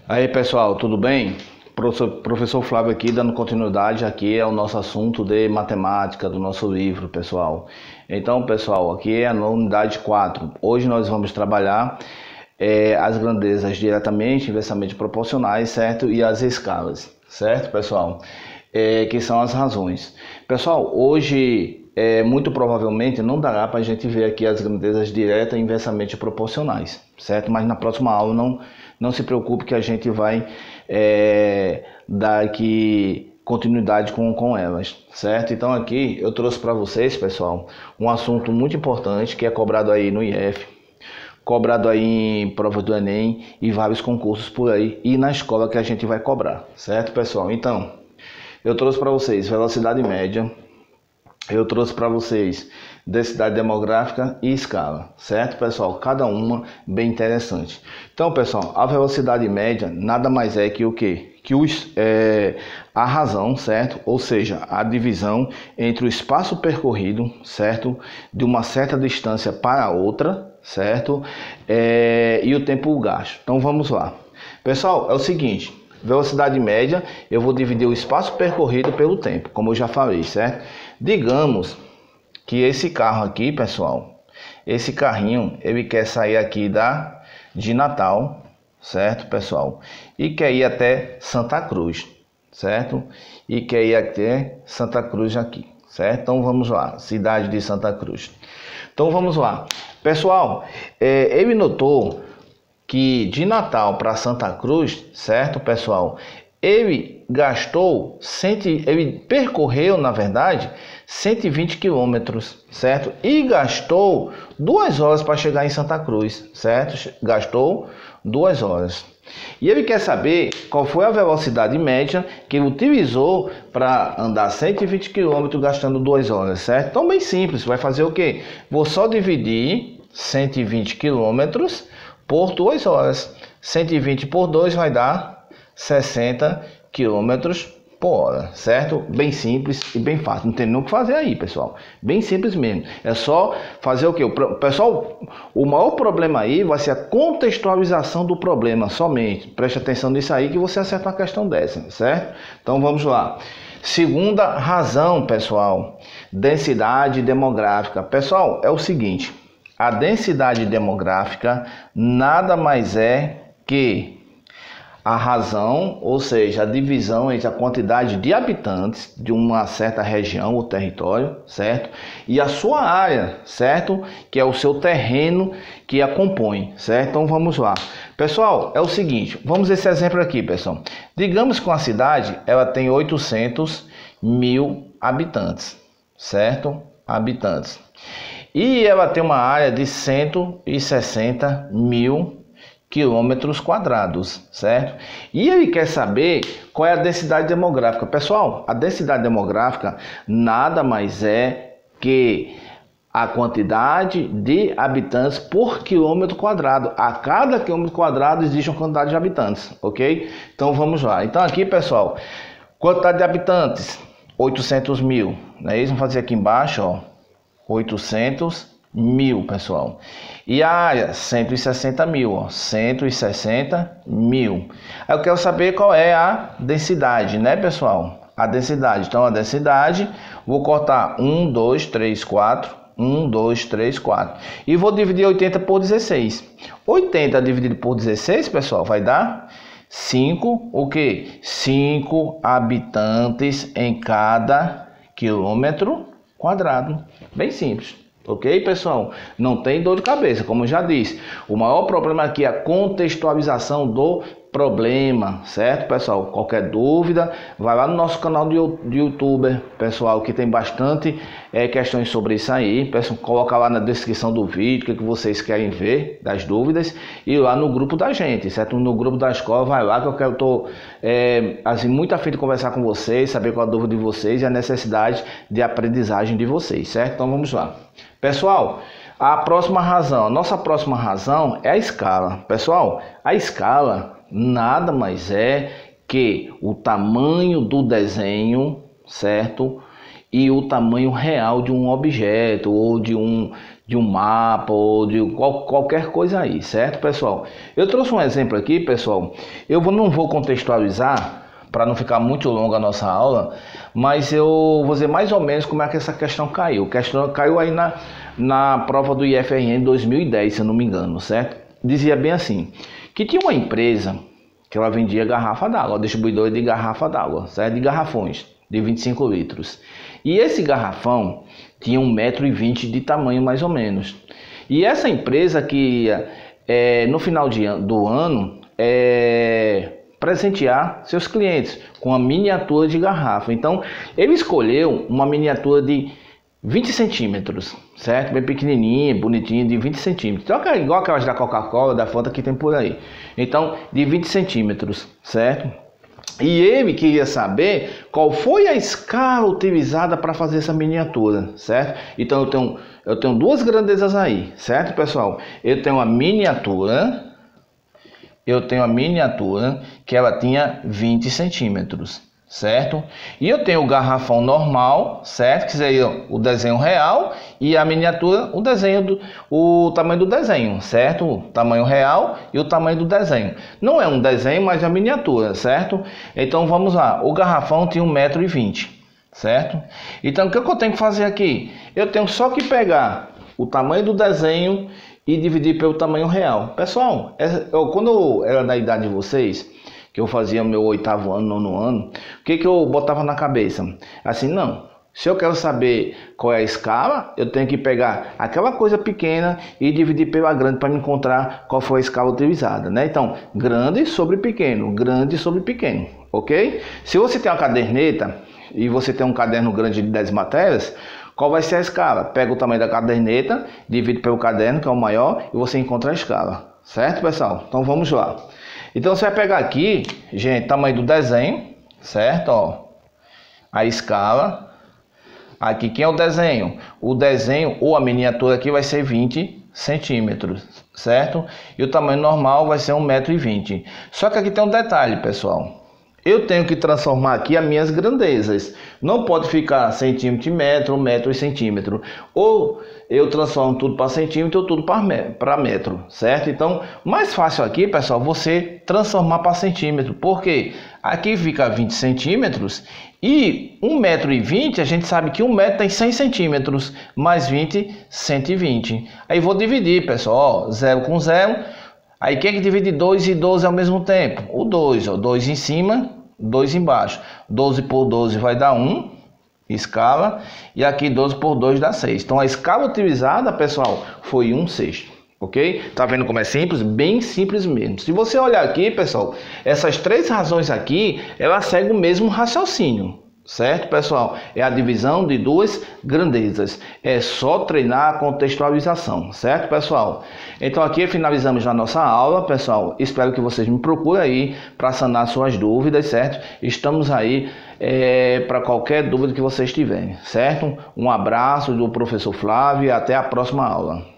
Aí pessoal, tudo bem? Professor Flávio aqui, dando continuidade aqui ao nosso assunto de matemática do nosso livro, pessoal. Então, pessoal, aqui é a unidade 4. Hoje nós vamos trabalhar as grandezas diretamente, inversamente proporcionais, certo? E as escalas, certo, pessoal? Que são as razões. Pessoal, hoje muito provavelmente não dará para a gente ver aqui as grandezas diretas e inversamente proporcionais, certo? Mas na próxima aula não se preocupe que a gente vai dar aqui continuidade com elas, certo? Então aqui eu trouxe para vocês, pessoal, um assunto muito importante que é cobrado aí no IF, cobrado aí em provas do Enem e vários concursos por aí e na escola que a gente vai cobrar, certo, pessoal? Então, eu trouxe para vocês velocidade média, eu trouxe para vocês densidade demográfica e escala, certo, pessoal? Cada uma bem interessante. Então, pessoal, a velocidade média nada mais é que o quê? A razão, certo? Ou seja, a divisão entre o espaço percorrido, certo? De uma certa distância para outra, certo? E o tempo gasto. Então, vamos lá. Pessoal, é o seguinte, velocidade média, eu vou dividir o espaço percorrido pelo tempo, como eu já falei, certo? Digamos que esse carro aqui, pessoal, esse carrinho, ele quer sair aqui de Natal, certo, pessoal? E quer ir até Santa Cruz, certo? E quer ir até Santa Cruz aqui, certo? Então vamos lá, cidade de Santa Cruz. Então vamos lá. Pessoal, ele notou que de Natal para Santa Cruz, certo, pessoal? Ele percorreu, na verdade, 120 quilômetros, certo? E gastou 2 horas para chegar em Santa Cruz, certo? Gastou 2 horas. E ele quer saber qual foi a velocidade média que ele utilizou para andar 120 quilômetros gastando 2 horas, certo? Então, bem simples, vai fazer o quê? Vou só dividir 120 quilômetros por 2 horas. 120 por 2 vai dar 60 km por hora, certo? Bem simples e bem fácil, não tem nem o que fazer aí, pessoal. Bem simples mesmo. É só fazer o quê? Pessoal, o maior problema aí vai ser a contextualização do problema somente. Preste atenção nisso aí que você acerta uma questão dessa, certo? Então vamos lá. Segunda razão, pessoal, densidade demográfica. Pessoal, é o seguinte, a densidade demográfica nada mais é que a razão, ou seja, a divisão entre a quantidade de habitantes de uma certa região ou território, certo? E a sua área, certo? Que é o seu terreno que a compõe, certo? Então vamos lá. Pessoal, é o seguinte, vamos esse exemplo aqui, pessoal. Digamos que uma cidade, ela tem 800 mil habitantes, certo? Habitantes. E ela tem uma área de 160 mil quilômetros quadrados, certo? E ele quer saber qual é a densidade demográfica. Pessoal, a densidade demográfica nada mais é que a quantidade de habitantes por quilômetro quadrado. A cada quilômetro quadrado existe uma quantidade de habitantes, ok? Então vamos lá. Então aqui, pessoal, quantidade de habitantes, 800 mil. Não é isso? Vamos fazer aqui embaixo, ó, 800 mil, pessoal. E a área, 160 mil, ó, 160 mil. Aí eu quero saber qual é a densidade, né, pessoal? A densidade. Então, a densidade, vou cortar 1, 2, 3, 4. 1, 2, 3, 4. E vou dividir 80 por 16. 80 dividido por 16, pessoal, vai dar 5, o quê? 5 habitantes em cada quilômetro quadrado. Bem simples. Ok, pessoal? Não tem dor de cabeça, como eu já disse. O maior problema aqui é a contextualização do problema, certo, pessoal? Qualquer dúvida, vai lá no nosso canal de YouTuber, pessoal, que tem bastante questões sobre isso aí. Pessoal, coloca lá na descrição do vídeo o que vocês querem ver, das dúvidas, e lá no grupo da gente, certo? No grupo da escola, vai lá que eu tô assim, muito afim de conversar com vocês, saber qual a dúvida de vocês e a necessidade de aprendizagem de vocês, certo? Então vamos lá. Pessoal, a próxima razão, a nossa próxima razão é a escala. Pessoal, a escala nada mais é que o tamanho do desenho, certo? e o tamanho real de um objeto, ou de um mapa, ou de qualquer coisa aí, certo, pessoal? Eu trouxe um exemplo aqui, pessoal. Eu não vou contextualizar, para não ficar muito longa a nossa aula, mas eu vou dizer mais ou menos como é que essa questão caiu. A questão caiu aí na prova do IFRN 2010, se eu não me engano, certo? Dizia bem assim, que tinha uma empresa que ela vendia garrafa d'água, distribuidora de garrafa d'água, certo? De garrafões de 25 litros. E esse garrafão tinha 1,20 m de tamanho mais ou menos. E essa empresa que no final do ano presentear seus clientes com uma miniatura de garrafa. Então ele escolheu uma miniatura de 20 centímetros, certo? Bem pequenininha, bonitinha, de 20 centímetros. Então, igual aquelas da Coca-Cola, da Fanta que tem por aí. Então, de 20 centímetros, certo? E ele queria saber qual foi a escala utilizada para fazer essa miniatura, certo? Então eu tenho duas grandezas aí, certo, pessoal? Eu tenho a miniatura, que ela tinha 20 centímetros, certo? E eu tenho o garrafão normal, certo? Que seria o desenho real, e a miniatura, o tamanho do desenho, certo? O tamanho real e o tamanho do desenho. Não é um desenho, mas é a miniatura, certo? Então vamos lá, o garrafão tinha 1,20 m, certo? Então o que eu tenho que fazer aqui? Eu tenho só que pegar o tamanho do desenho e dividir pelo tamanho real. Pessoal, quando eu era da idade de vocês, que eu fazia meu 8º ano, 9º ano, o que eu botava na cabeça? Assim, não, se eu quero saber qual é a escala, eu tenho que pegar aquela coisa pequena e dividir pela grande para me encontrar qual foi a escala utilizada, né? Então, grande sobre pequeno, ok? Se você tem uma caderneta e você tem um caderno grande de 10 matérias, qual vai ser a escala? Pega o tamanho da caderneta, divide pelo caderno, que é o maior, e você encontra a escala. Certo, pessoal? Então vamos lá. Então você vai pegar aqui, gente, tamanho do desenho, certo? Ó, a escala. Aqui, quem é o desenho? O desenho ou a miniatura aqui vai ser 20 centímetros, certo? E o tamanho normal vai ser 1,20 m. Só que aqui tem um detalhe, pessoal. Eu tenho que transformar aqui as minhas grandezas. Não pode ficar centímetro e metro, metro e centímetro. Ou eu transformo tudo para centímetro ou tudo para metro, certo? Então, mais fácil aqui, pessoal, você transformar para centímetro. Porque aqui fica 20 centímetros e 1,20 m, a gente sabe que 1 metro tem 100 centímetros. Mais 20, 120. Aí vou dividir, pessoal, ó, 0 com 0. Aí quem é que divide 2 e 12 ao mesmo tempo? O 2, ó, 2 em cima, 2 embaixo. 12 por 12 vai dar 1, escala. E aqui 12 por 2 dá 6. Então a escala utilizada, pessoal, foi 1/6. Ok? Tá vendo como é simples? Bem simples mesmo. Se você olhar aqui, pessoal, essas três razões aqui, elas seguem o mesmo raciocínio. Certo, pessoal? É a divisão de duas grandezas. É só treinar a contextualização. Certo, pessoal? Então aqui finalizamos a nossa aula, pessoal. Espero que vocês me procurem aí para sanar suas dúvidas, certo? Estamos aí para qualquer dúvida que vocês tiverem, certo? Um abraço do professor Flávio e até a próxima aula.